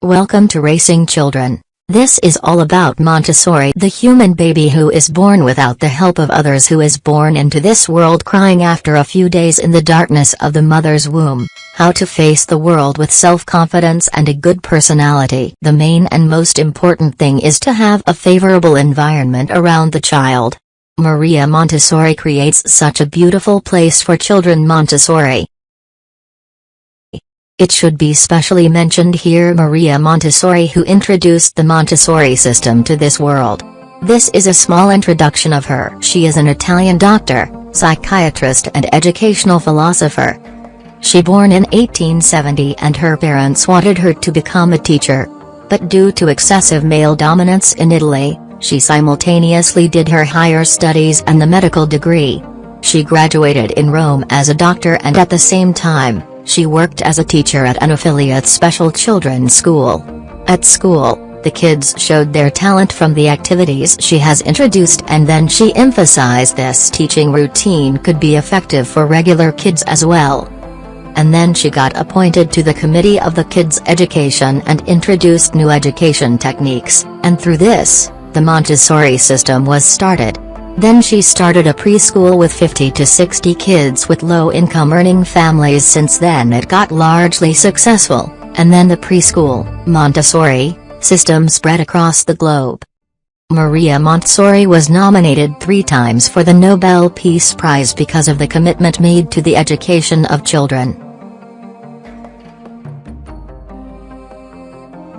Welcome to Racing Children. This is all about Montessori, the human baby who is born without the help of others, who is born into this world crying after a few days in the darkness of the mother's womb. How to face the world with self-confidence and a good personality. The main and most important thing is to have a favorable environment around the child. Maria Montessori creates such a beautiful place for children. Montessori. It should be specially mentioned here Maria Montessori, who introduced the Montessori system to this world. This is a small introduction of her. She is an Italian doctor, psychiatrist and educational philosopher. She born in 1870 and her parents wanted her to become a teacher. But due to excessive male dominance in Italy, she simultaneously did her higher studies and the medical degree. She graduated in Rome as a doctor, and at the same time, she worked as a teacher at an affiliate special children's school. At school, the kids showed their talent from the activities she has introduced, and then she emphasized this teaching routine could be effective for regular kids as well. And then she got appointed to the committee of the kids' education and introduced new education techniques, and through this, the Montessori system was started. Then she started a preschool with 50 to 60 kids with low-income earning families. Since then it got largely successful, and then the preschool, Montessori, system spread across the globe. Maria Montessori was nominated 3 times for the Nobel Peace Prize because of the commitment made to the education of children.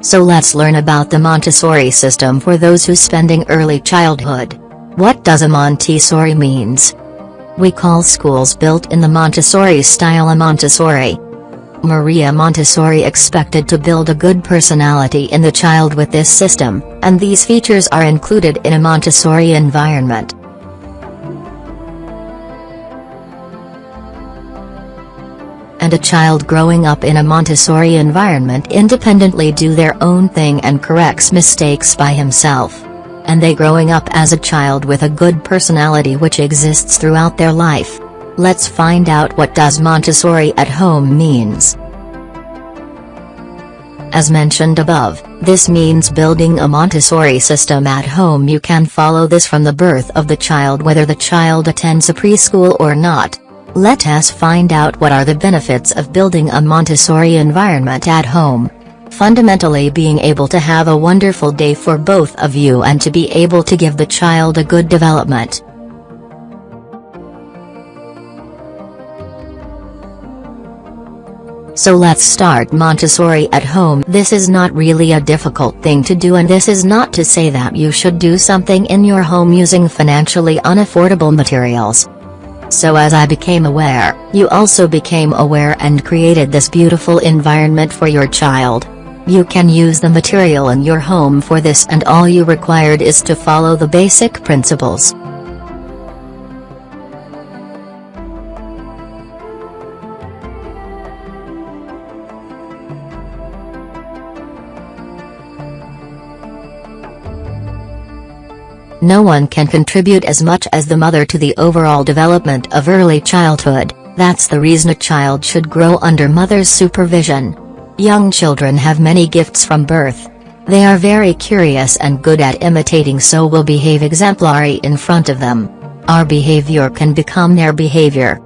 So let's learn about the Montessori system for those who spending early childhood. What does a Montessori means? We call schools built in the Montessori style a Montessori. Maria Montessori expected to build a good personality in the child with this system, and these features are included in a Montessori environment. And a child growing up in a Montessori environment independently do their own thing and corrects mistakes by himself. And they growing up as a child with a good personality which exists throughout their life. Let's find out what does Montessori at home means. As mentioned above, this means building a Montessori system at home. You can follow this from the birth of the child, whether the child attends a preschool or not. Let us find out what are the benefits of building a Montessori environment at home. Fundamentally, being able to have a wonderful day for both of you and to be able to give the child a good development. So let's start Montessori at home. This is not really a difficult thing to do, and this is not to say that you should do something in your home using financially unaffordable materials. So as I became aware, you also became aware and created this beautiful environment for your child. You can use the material in your home for this, and all you required is to follow the basic principles. No one can contribute as much as the mother to the overall development of early childhood. That's the reason a child should grow under mother's supervision. Young children have many gifts from birth. They are very curious and good at imitating, so will behave exemplary in front of them. Our behavior can become their behavior.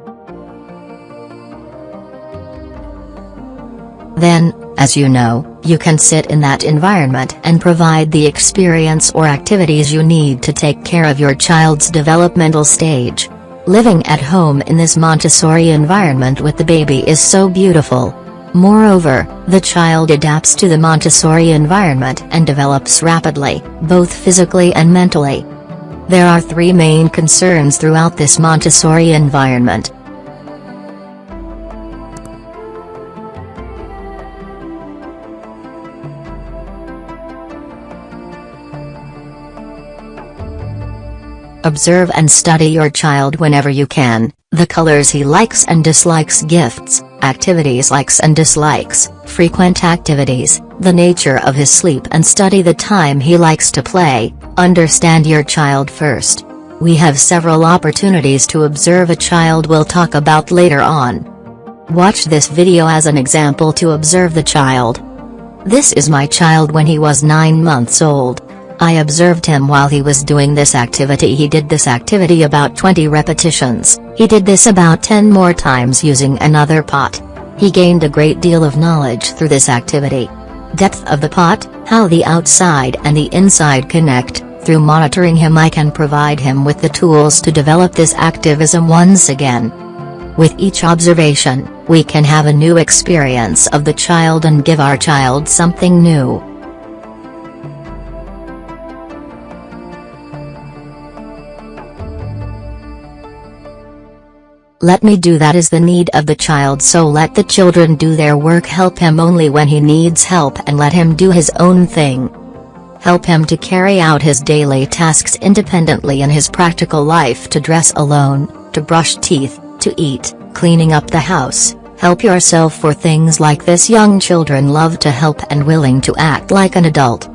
Then, as you know, you can sit in that environment and provide the experience or activities you need to take care of your child's developmental stage. Living at home in this Montessori environment with the baby is so beautiful. Moreover, the child adapts to the Montessori environment and develops rapidly, both physically and mentally. There are 3 main concerns throughout this Montessori environment. Observe and study your child whenever you can, the colors he likes and dislikes, gifts, activities likes and dislikes, frequent activities, the nature of his sleep, and study the time he likes to play. Understand your child first. We have several opportunities to observe a child we'll talk about later on. Watch this video as an example to observe the child. This is my child when he was 9 months old. I observed him while he was doing this activity. He did this activity about 20 repetitions. He did this about 10 more times using another pot. He gained a great deal of knowledge through this activity. Depth of the pot, how the outside and the inside connect. Through monitoring him, I can provide him with the tools to develop this activism once again. With each observation, we can have a new experience of the child and give our child something new. Let me do that is the need of the child, so let the children do their work. Help him only when he needs help and let him do his own thing. Help him to carry out his daily tasks independently in his practical life, to dress alone, to brush teeth, to eat, cleaning up the house. Help yourself for things like this. Young children love to help and willing to act like an adult.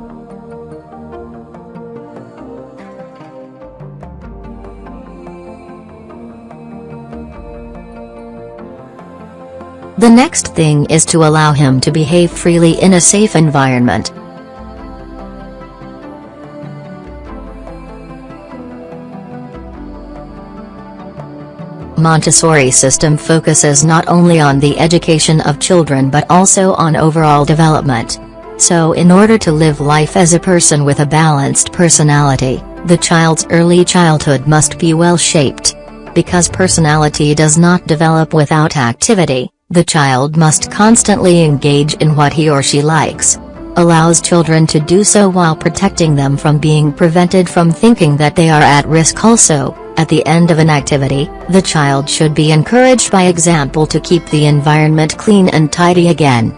The next thing is to allow him to behave freely in a safe environment. Montessori system focuses not only on the education of children but also on overall development. So in order to live life as a person with a balanced personality, the child's early childhood must be well shaped. Because personality does not develop without activity, the child must constantly engage in what he or she likes. Allows children to do so while protecting them from being prevented from thinking that they are at risk. Also, at the end of an activity, the child should be encouraged by example to keep the environment clean and tidy again.